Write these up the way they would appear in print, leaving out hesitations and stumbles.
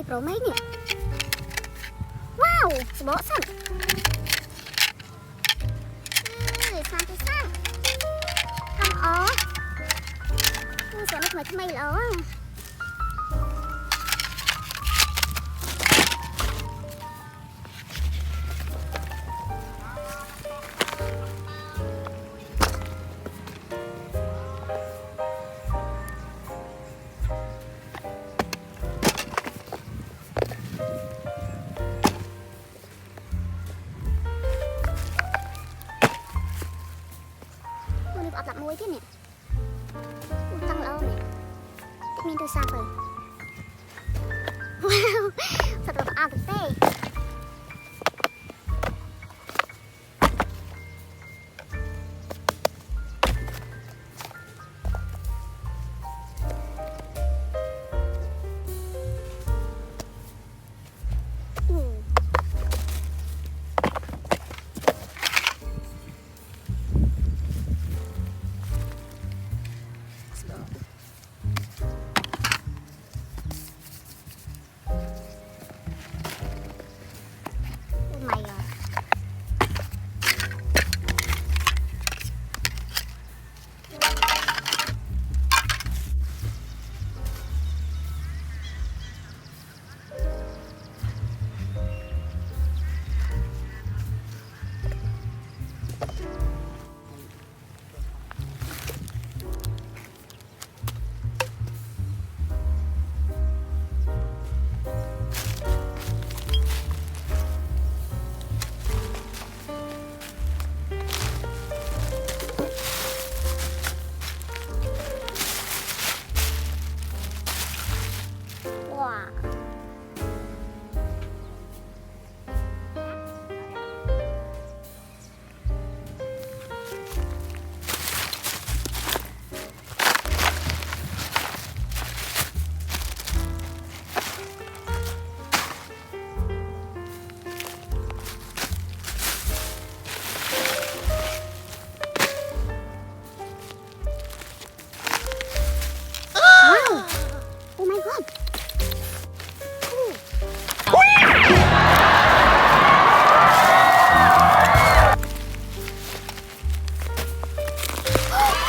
Pro mấy nhỉ? Wow, sebok san. Santai san. Come on. Sẽ mất mấy mày lỡ. Ọt lặm muối thế nè. Tăng lâu nè. Tất nhiên tôi sạc rồi. Wow, thật là ao thực tế.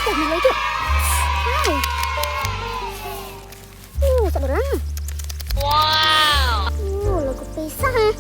Ủa mình lấy được. Wow. Sao được đó. Wow. Là cục pì sắc ha.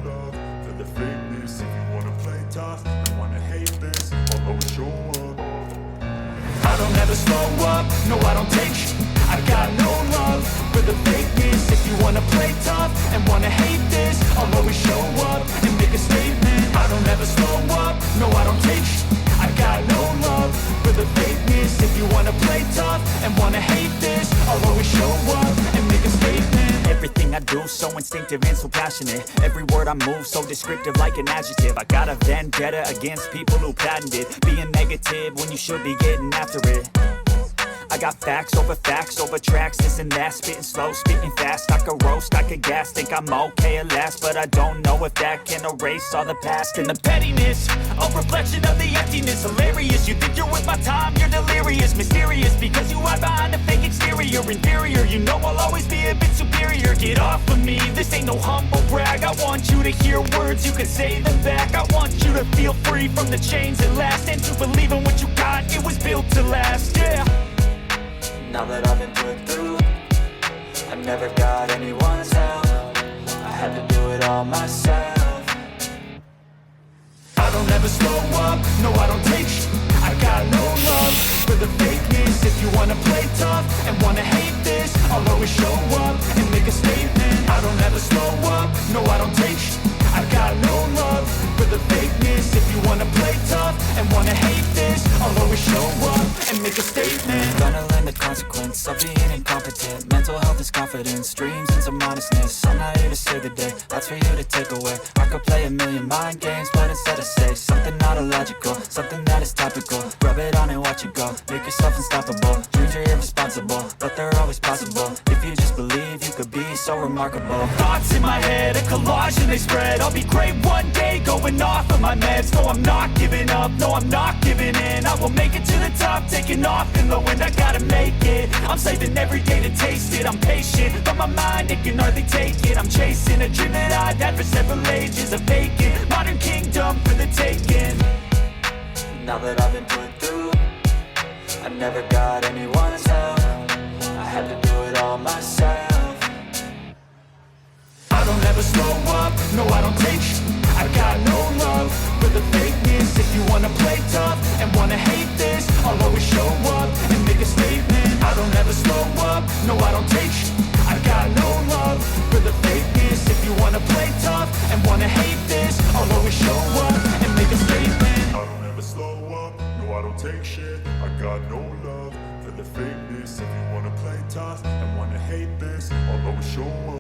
love for the fakeness. If you wanna play tough and wanna hate this, I'll always show up. I don't ever slow up, no I don't take sh**. I got no love for the fakeness. If you wanna play tough and wanna hate this, I'll always show up and make a statement. I don't ever slow up, no I don't take sh**. I got no love for the fakeness. If you wanna play tough and wanna hate this, I'll always show up and make a statement. Everything I do so instinctive and so passionate. Every word I move so descriptive like an adjective. I got a vendetta against people who patented being negative when you should be getting after it. I got facts over tracks, this and that. Spitting slow, spitting fast. I could roast, I could gas. Think I'm okay at last, but I don't know if that can erase all the past. And the pettiness, a reflection of the emptiness. Hilarious, you think you're worth my time, you're delirious. Mysterious, because you hide behind a fake exterior. Inferior, you know I'll always be a bit superior. Get off of me, this ain't no humble brag. I want you to hear words, you can say them back. I want you to feel free from the chains that last, and to believe in what you got, it was built to last, yeah. Now that I've been put through, I never got anyone's help. I had to do it all myself. I don't ever slow up, no I don't take sh**. I got no love for the fakeness. If you wanna play tough and wanna hate this, I'll always show up and make a statement. I don't ever slow up, no I don't take sh**. I got no love for the fakeness. If you wanna play tough and wanna hate this, I'll always show up and make a statement. Gonna learn the consequence of being incompetent. Mental health is confidence, dreams and some honestness. I'm not here to save the day, that's for you to take away. I could play a million mind games, but instead I say something not illogical, something that is topical. Rub it on and watch it go, make yourself unstoppable. Dreams are irresponsible, but they're always possible. If you just believe, you could be so remarkable. Thoughts in my head, a collage and they spread. I'll be great one day, going off of my meds. No, I'm not giving up, no, I'm not giving in. I will make it to the top, taking off in the wind. I gotta make it, I'm saving every day to taste it. I'm patient, but my mind, it can hardly take it. I'm chasing a dream that I've had for several ages. A vacant, modern kingdom for the taking. Now that I've been put through, I never got anyone's help. I had to do it all myself. I don't ever slow up, no I don't take sh**. I got no love for the fakeness. If you wanna play tough and wanna hate this, I'll always show up and make a statement. I don't ever slow up, no I don't take sh**. I got no love for the fakeness. If you wanna play tough and wanna hate this, I'll always show up and make a statement. I don't ever slow up, no I don't take shit. I got no love for the fakeness. If you wanna play tough and wanna hate this, I'll always show up.